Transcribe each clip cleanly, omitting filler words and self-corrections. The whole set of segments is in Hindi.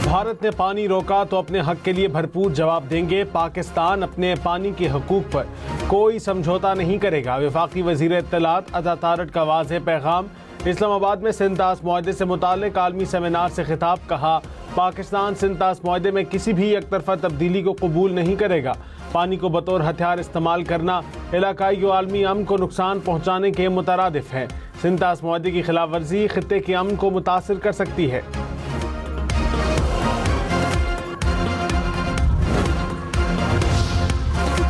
भारत ने पानी रोका तो अपने हक के लिए भरपूर जवाब देंगे। पाकिस्तान अपने पानी के हकूक पर कोई समझौता नहीं करेगा। वफाकी वजीर इत्तलात अता तारड़ का वाज़ेह पैगाम। इस्लामाबाद में सिंध-तास मुआहदे से मुताल्लिक आलमी सेमिनार से खिताब। कहा, पाकिस्तान सिंध-तास मुआहदे में किसी भी एक तरफा तब्दीली को कबूल नहीं करेगा। पानी को बतौर हथियार इस्तेमाल करना इलाकाई और आलमी अमन को नुकसान पहुँचाने के मुतरादिफ है। सिंध-तास मुआहदे की खिलाफ वर्जी खित्ते के अमन को मुतासिर कर सकती है।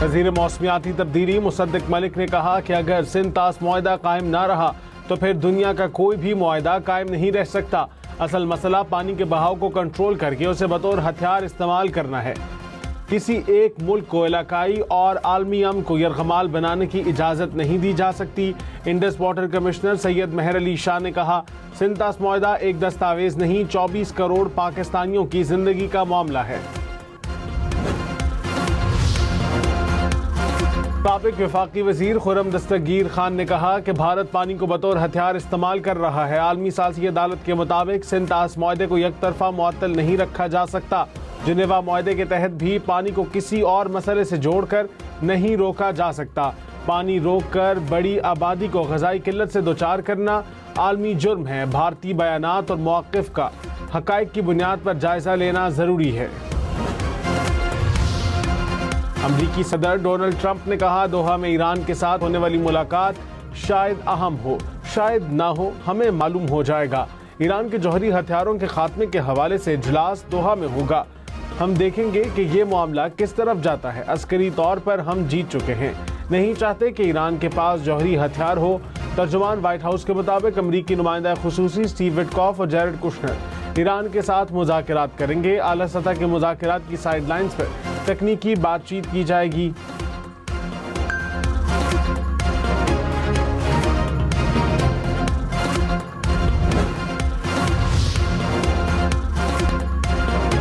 वज़ीर मौसमियाती तब्दीली मुसद्दिक मलिक ने कहा कि अगर सिंध-तास मुआहदा कायम ना रहा तो फिर दुनिया का कोई भी मुआहदा कायम नहीं रह सकता। असल मसला पानी के बहाव को कंट्रोल करके उसे बतौर हथियार इस्तेमाल करना है। किसी एक मुल्क को इलाकाई और आलमी अमन को यरगमाल बनाने की इजाज़त नहीं दी जा सकती। इंडस वाटर कमिश्नर सैयद मेहर अली शाह ने कहा, सिंध-तास मुआहदा एक दस्तावेज नहीं, 24 करोड़ पाकिस्तानियों की जिंदगी का मामला है। साबिक वफाकी वजीर खुर्रम दस्तगीर खान ने कहा कि भारत पानी को बतौर हथियार इस्तेमाल कर रहा है। आलमी सालसी अदालत के मुताबिक सिंध-तास मुआहदे को एक तरफा मुअत्तल नहीं रखा जा सकता। जिनेवा मुआहदे के तहत भी पानी को किसी और मसले से जोड़कर नहीं रोका जा सकता। पानी रोककर बड़ी आबादी को ग़ज़ाई किल्लत से दोचार करना आलमी जुर्म है। भारतीय बयानात और मौक़िफ़ का हक़ाइक़ की बुनियाद पर जायज़ा लेना ज़रूरी है। अमरीकी सदर डोनाल्ड ट्रंप ने कहा, दोहा में ईरान के साथ होने वाली मुलाकात शायद अहम हो, शायद ना हो, हमें मालूम हो जाएगा। ईरान के जौहरी हथियारों के खात्मे के हवाले से इजलास दोहा में होगा। हम देखेंगे कि ये मामला किस तरफ जाता है। अस्करी तौर पर हम जीत चुके हैं, नहीं चाहते कि ईरान के पास जौहरी हथियार हो। तर्जुमान व्हाइट हाउस के मुताबिक अमरीकी नुमाइंदा खुसूसी स्टीव विटकॉफ और जैरेड कुशनर ईरान के साथ मुज़ाकरात करेंगे। आला सतह के मुज़ाकरात की साइडलाइंस पर तकनीकी बातचीत की जाएगी।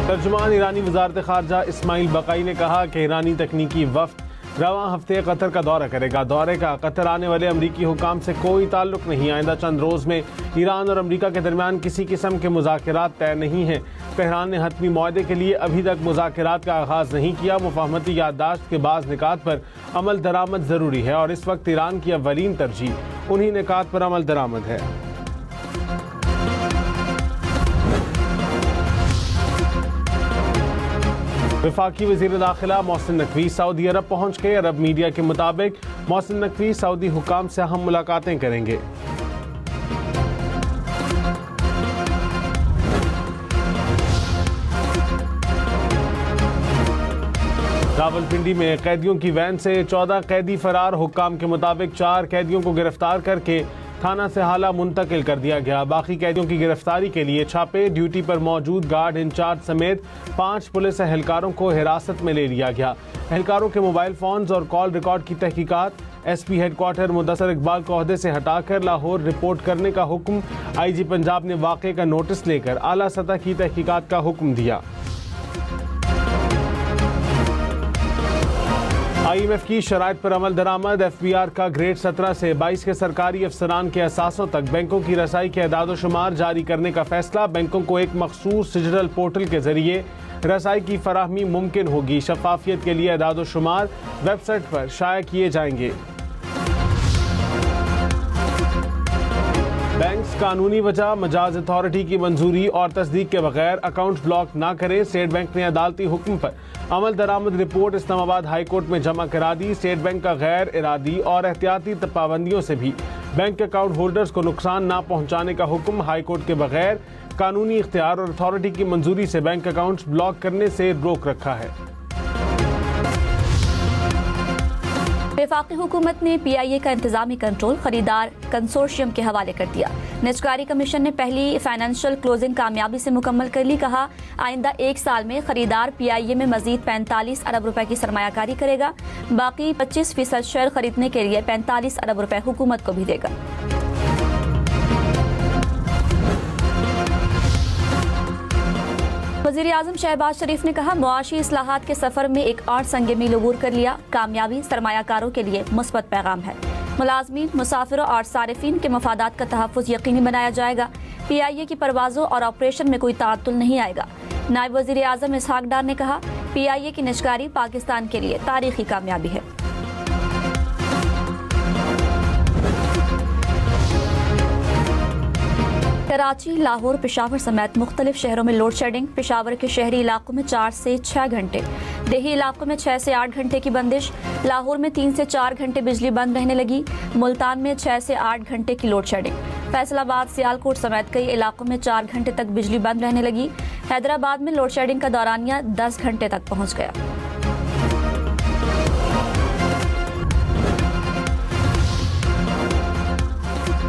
तर्जुमान ईरानी वज़ारत ख़ारजा इस्माइल बक़ाई ने कहा कि ईरानी तकनीकी वफ़द रवां हफ्ते कतर का दौरा करेगा। दौरे का कतर आने वाले अमरीकी हुकाम से कोई ताल्लुक नहीं। आइंदा चंद रोज़ में ईरान और अमरीका के दरमियान किसी किस्म के मुज़ाकरात तय नहीं हैं। तेहरान ने हतमी मुआहदे के लिए अभी तक मुज़ाकरात का आगाज़ नहीं किया। मुफ़ाहमती याददाश्त के बाज़ निकात पर अमल दरामद ज़रूरी है और इस वक्त ईरान की अव्वलीन तरजीह उन्हीं निकात पर अमल दरामद है। वफाकी वज़ीर दाखिला मोहसिन नकवी सऊदी अरब पहुँच गए। अरब मीडिया के मुताबिक मोहसिन नकवी सऊदी हुकाम से अहम मुलाकातें करेंगे। रावलपिंडी में कैदियों की वैन से 14 कैदी फरार। हुक्काम के मुताबिक 4 कैदियों को गिरफ्तार करके थाना से हाला मुंतकिल कर दिया गया। बाकी कैदियों की गिरफ्तारी के लिए छापे। ड्यूटी पर मौजूद गार्ड इंचार्ज समेत 5 पुलिस एहलकारों को हिरासत में ले लिया गया। एहलकारों के मोबाइल फोन्स और कॉल रिकॉर्ड की तहकीकात SP हेडक्वार्टर मुदस्सर इकबाल को ओहदे से हटाकर लाहौर रिपोर्ट करने का हुक्म। IG पंजाब ने वाक़े का नोटिस लेकर आला सतह की तहकीकात का हुक्म दिया। IMF की शराइत पर अमल दरामद। FBR का ग्रेड 17 से 22 के सरकारी अफसरान के असासों तक बैंकों की रसाई के अदाद शुमार जारी करने का फैसला। बैंकों को एक मखसूस डिजिटल पोर्टल के जरिए रसाई की फराहमी मुमकिन होगी। शफाफियत के लिए अदाद शुमार वेबसाइट पर शाया किए जाएंगे। बैंक्स कानूनी वजह मजाज अथॉरिटी की मंजूरी और तस्दीक के बगैर अकाउंट ब्लॉक ना करें। स्टेट बैंक ने अदालती हुक्म पर अमल दरामद रिपोर्ट इस्लामाबाद हाई कोर्ट में जमा करा दी। स्टेट बैंक का गैर इरादी और एहतियाती पाबंदियों से भी बैंक अकाउंट होल्डर्स को नुकसान ना पहुंचाने का हुक्म। हाई कोर्ट के बगैर कानूनी इख्तियार और अथॉरिटी की मंजूरी से बैंक अकाउंट्स ब्लॉक करने से रोक रखा है। वफाकी हुकूमत ने PIA का इंतजामी कंट्रोल खरीदार कंसोर्शियम के हवाले कर दिया। निजकारी कमीशन ने पहली फाइनेंशियल क्लोजिंग कामयाबी से मुकम्मल कर ली। कहा, आइंदा 1 साल में खरीदार PIA में मजीद 45 अरब रुपए की सरमायाकारी करेगा। बाकी 25% शेयर खरीदने के लिए 45 अरब रुपए हुकूमत को भी देगा। वज़ीर आज़म शहबाज शरीफ ने कहा, मुआशी इस्लाहात के सफर में एक और संग मील अबूर कर लिया। कामयाबी सरमायाकारों के लिए मुस्बत पैगाम है। मुलाजमीन, मुसाफिरों और सारिफीन के मफादात का तहफ़्फ़ुज़ यकीनी बनाया जाएगा। PIA की परवाजों और ऑपरेशन में कोई तातुल नहीं आएगा। नायब वजीर आजम इसहाक डार ने कहा, PIA की निजकारी पाकिस्तान के लिए तारीखी कामयाबी है। कराची, लाहौर, पेशावर समेत मुख्तलिफ शहरों में लोड शेडिंग। पेशावर के शहरी इलाकों में 4 से 6 घंटे, देही इलाकों में 6 से 8 घंटे की बंदिश। लाहौर में 3 से 4 घंटे बिजली बंद रहने लगी। मुल्तान में 6 से 8 घंटे की लोड शेडिंग। फैसलाबाद, सियालकोट समेत कई इलाकों में 4 घंटे तक बिजली बंद रहने लगी। हैदराबाद में लोड शेडिंग का दौरानिया 10 घंटे तक पहुंच गया।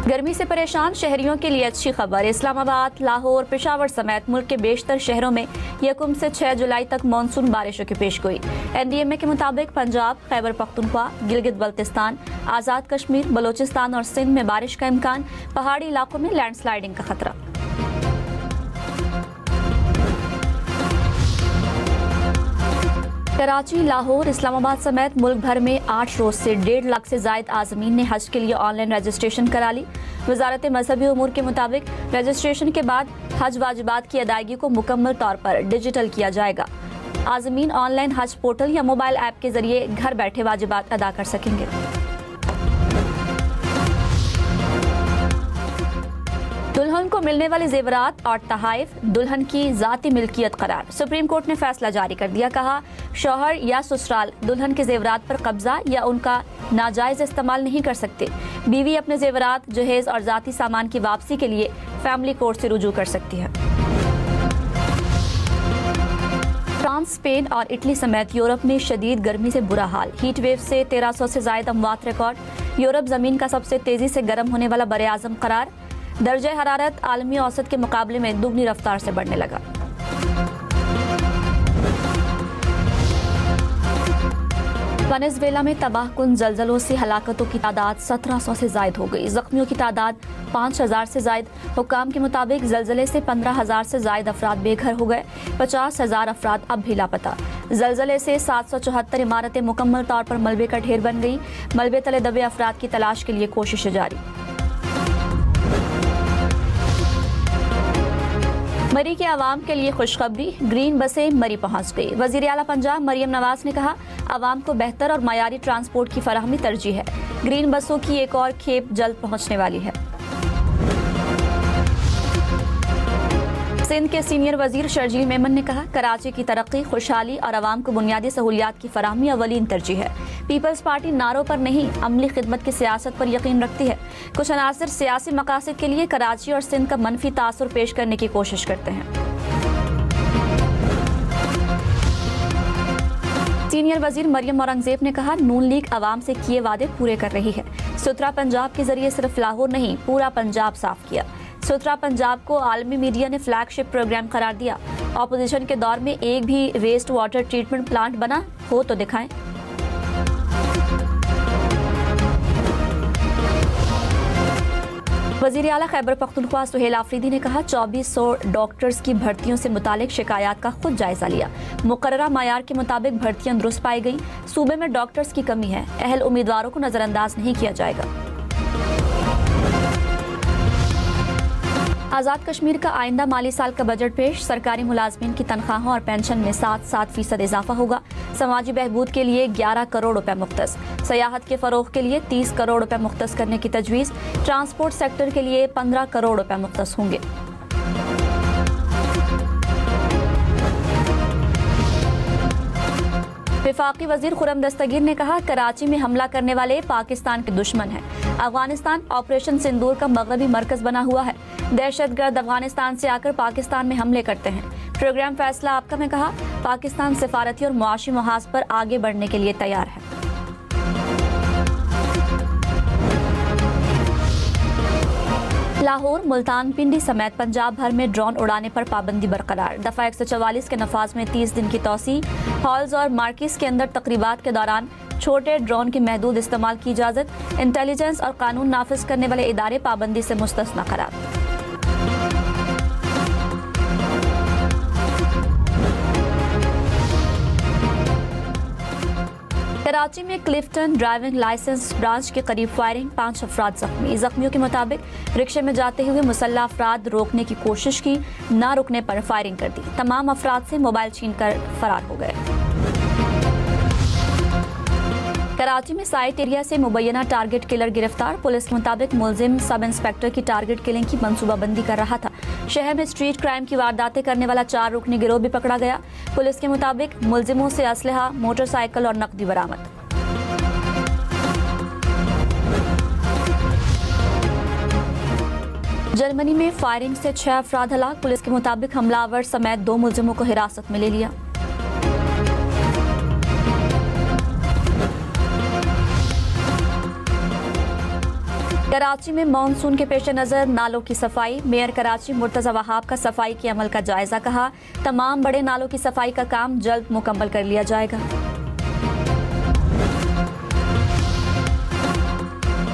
गर्मी से परेशान शहरियों के लिए अच्छी खबर। इस्लामाबाद, लाहौर, पेशावर समेत मुल्क के बेशतर शहरों में 1 से 6 जुलाई तक मानसून बारिशों की पेशगोई। NDMA के मुताबिक पंजाब, खैबर पख्तूनख्वा, गिलगित बल्तिस्तान, आज़ाद कश्मीर, बलोचिस्तान और सिंध में बारिश का इम्कान। पहाड़ी इलाकों में लैंडस्लाइडिंग का खतरा। कराची, लाहौर, इस्लामाबाद समेत मुल्क भर में 8 रोज से 1.5 लाख से जायद आज़मीन ने हज के लिए ऑनलाइन रजिस्ट्रेशन करा ली। वजारत मजहबी उमूर के मुताबिक रजिस्ट्रेशन के बाद हज वाजिबात की अदायगी को मुकम्मल तौर पर डिजिटल किया जाएगा। आज़मीन ऑनलाइन हज पोर्टल या मोबाइल ऐप के जरिए घर बैठे वाजिबात अदा कर सकेंगे। दुल्हन को मिलने वाले जेवरात और तहाइफ दुल्हन की जाती मिल्कियत करार। सुप्रीम कोर्ट ने फैसला जारी कर दिया। कहा, शौहर या ससुराल दुल्हन के जेवरात पर कब्जा या उनका नाजायज इस्तेमाल नहीं कर सकते। बीवी अपने जेवरात, जहेज और जाती सामान की वापसी के लिए फैमिली कोर्ट से रुजू कर सकती है। फ्रांस, स्पेन और इटली समेत यूरोप में शदीद गर्मी से बुरा हाल। हीट वेव से 1300 से जायद अमवात रिकॉर्ड। यूरोप जमीन का सबसे तेजी से गर्म होने वाला बरे-आज़म करार। दर्जे हरारत आलमी औसत के मुकाबले में दुगनी रफ्तार से बढ़ने लगा। वेनेजुएला में तबाहकुन जलजलों से हलाकतों की तादाद 1700 से जायद हो गई। जख्मियों की तादाद 5000 से जायद। हुक्काम के मुताबिक जलजले से 15000 से जायद अफराद बेघर हो गए। 50,000 अफराद अब भी लापता। जलजले से 774 इमारतें मुकम्मल तौर पर मलबे का ढेर बन गई। मलबे तले दबे अफराद की तलाश के लिए कोशिशें जारी। मरी के आवाम के लिए खुशखबरी। ग्रीन बसें मरी पहुंच गई। वजीर आला पंजाब मरियम नवाज ने कहा, आवाम को बेहतर और मयारी ट्रांसपोर्ट की फराहमी तरजीह है। ग्रीन बसों की एक और खेप जल्द पहुंचने वाली है। सिंध के सीनियर वजीर शर्जील मेमन ने कहा, कराची की तरक्की, खुशहाली और आवाम को बुनियादी सहूलियात की फराहमी अवलीन तरजीह है। पीपल्स पार्टी नारों पर नहीं, अमली खिदमत की सियासत पर यकीन रखती है। कुछ अनासर सियासी मकासद के लिए कराची और सिंध का मनफी तासुर पेश करने की कोशिश करते हैं। सीनियर वजीर मरियम औरंगजेब ने कहा, नून लीग आवाम से किए वादे पूरे कर रही है। सुथरा पंजाब के जरिए सिर्फ लाहौर नहीं, पूरा पंजाब साफ किया। सुथरा पंजाब को आलमी मीडिया ने फ्लैगशिप प्रोग्राम करार दिया। ऑपोजिशन के दौर में एक भी वेस्ट वाटर ट्रीटमेंट प्लांट बना हो तो दिखाएं। वजीर आला खैबर पख्तूनख्वा सुहेल आफरीदी ने कहा, 2400 डॉक्टर्स की भर्तियों से मुतालिक शिकायत का खुद जायजा लिया। मुकर्ररा मायार के मुताबिक भर्तियां दुरुस्त पाई गई। सूबे में डॉक्टर्स की कमी है। अहल उम्मीदवारों को नजरअंदाज नहीं किया जाएगा। आज़ाद कश्मीर का आइंदा माली साल का बजट पेश। सरकारी मुलाजमीन की तनख्वाहों और पेंशन में 7% इजाफा होगा। समाजी बहबूद के लिए 11 करोड़ रुपए मुख्तस। सयाहत के फरोग के लिए 30 करोड़ रुपए मुख्तस करने की तजवीज़। ट्रांसपोर्ट सेक्टर के लिए 15 करोड़ रुपए मुख्तस होंगे। वफाकी वजीर खुर्रम दस्तगीर ने कहा, कराची में हमला करने वाले पाकिस्तान के दुश्मन हैं। अफगानिस्तान ऑपरेशन सिंदूर का मगरबी मरकज बना हुआ है। दहशतगर्द अफगानिस्तान से आकर पाकिस्तान में हमले करते हैं। प्रोग्राम फैसला आपका में कहा, पाकिस्तान सिफारती और मुआशी महाज पर आगे बढ़ने के लिए तैयार है। लाहौर, मुल्तान, पिंडी समेत पंजाब भर में ड्रोन उड़ाने पर पाबंदी बरकरार। दफा 144 के नफाज में 30 दिन की तौसी। हॉल्स और मार्किस के अंदर तकरीबात के दौरान छोटे ड्रोन के महदूद इस्तेमाल की इजाज़त। इंटेलिजेंस और कानून नाफिज करने वाले इदारे पाबंदी से मुस्तस्ना करार। कराची में क्लिफ्टन ड्राइविंग लाइसेंस ब्रांच के करीब फायरिंग, 5 अफराद जख्मी। जख्मियों के मुताबिक रिक्शे में जाते हुए मुसल्लह अफराद रोकने की कोशिश की, ना रुकने पर फायरिंग कर दी। तमाम अफराद से मोबाइल छीनकर फरार हो गए। कराची में साइट एरिया से मुबैना टारगेट किलर गिरफ्तार। पुलिस के मुताबिक मुलजिम सब इंस्पेक्टर की टारगेट किलिंग की मंसूबाबंदी कर रहा था। शहर में स्ट्रीट क्राइम की वारदातें करने वाला 4 रुकनी गिरोह भी पकड़ा गया। पुलिस के मुताबिक मुलजिमों से असलहा, मोटरसाइकिल और नकदी बरामद। जर्मनी में फायरिंग से 6 अफराद हलाक। पुलिस के मुताबिक हमलावर समेत 2 मुलजिमों को हिरासत में ले लिया। कराची में मानसून के पेश नज़र नालों की सफाई। मेयर कराची मुर्तज़ा वहाब का सफाई के अमल का जायजा। कहा, तमाम बड़े नालों की सफाई का काम जल्द मुकम्मल कर लिया जाएगा।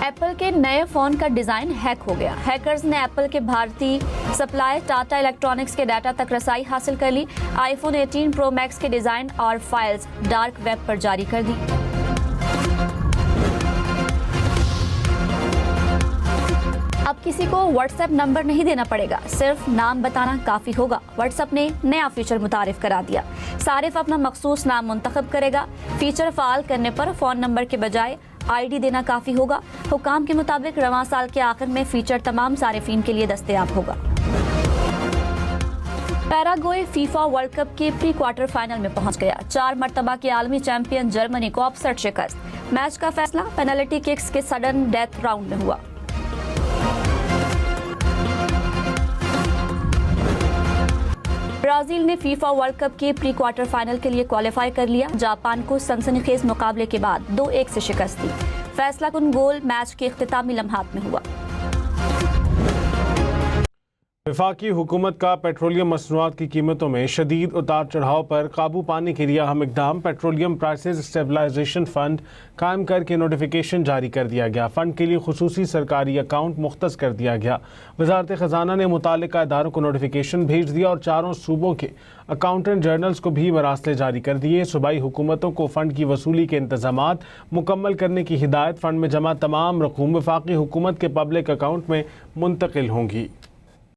एप्पल के नए फोन का डिजाइन हैक हो गया। हैकर्स ने एप्पल के भारतीय सप्लाई टाटा इलेक्ट्रॉनिक्स के डाटा तक रसाई हासिल कर ली। आईफोन 18 प्रो मैक्स के डिजाइन और फाइल्स डार्क वेब पर जारी कर दी। अब किसी को व्हाट्सएप नंबर नहीं देना पड़ेगा, सिर्फ नाम बताना काफी होगा। व्हाट्सएप ने नया फीचर मुतारिफ करा दिया। सारिफ अपना मखसूस नाम मुंतखब करेगा। फीचर फाल करने पर फोन नंबर के बजाय आईडी देना काफी होगा। हुकाम के मुताबिक रवां साल के आखिर में फीचर तमाम सारिफीन के लिए दस्तयाब होगा। पैराग्वे फीफा वर्ल्ड कप के प्री क्वार्टर फाइनल में पहुंच गया। 4 मरतबा के आलमी चैंपियन जर्मनी को अपसेट शिकस्त। मैच का फैसला पेनल्टी किक्स के सडन डेथ राउंड में हुआ। ब्राजील ने फीफा वर्ल्ड कप के प्री क्वार्टर फाइनल के लिए क्वालिफाई कर लिया। जापान को सनसनीखेज मुकाबले के बाद 2-1 से शिकस्त दी। फैसला कुन गोल मैच के इख्तितामी लम्हात में हुआ। वफाकी हुकूमत का पेट्रोलियम मसनूआत की कीमतों में शदीद उतार चढ़ाव पर काबू पाने के लिए अहम इकदाम। पेट्रोलियम प्राइसेस स्टेबलाइजेशन फंड कायम करके नोटिफिकेशन जारी कर दिया गया। फंड के लिए खुसूसी सरकारी अकाउंट मुख्तस कर दिया गया। वजारत खजाना ने मुतालिका इदारों को नोटिफिकेशन भेज दिया और 4 सूबों के अकाउंटेंट जर्नल्स को भी मरासले जारी कर दिए। सूबाई हुकूमतों को फंड की वसूली के इंतजामात मुकम्मल करने की हिदायत। फंड में जमा तमाम रकूम वफाकी हुकूमत के पब्लिक अकाउंट में मुंतकिल होंगी।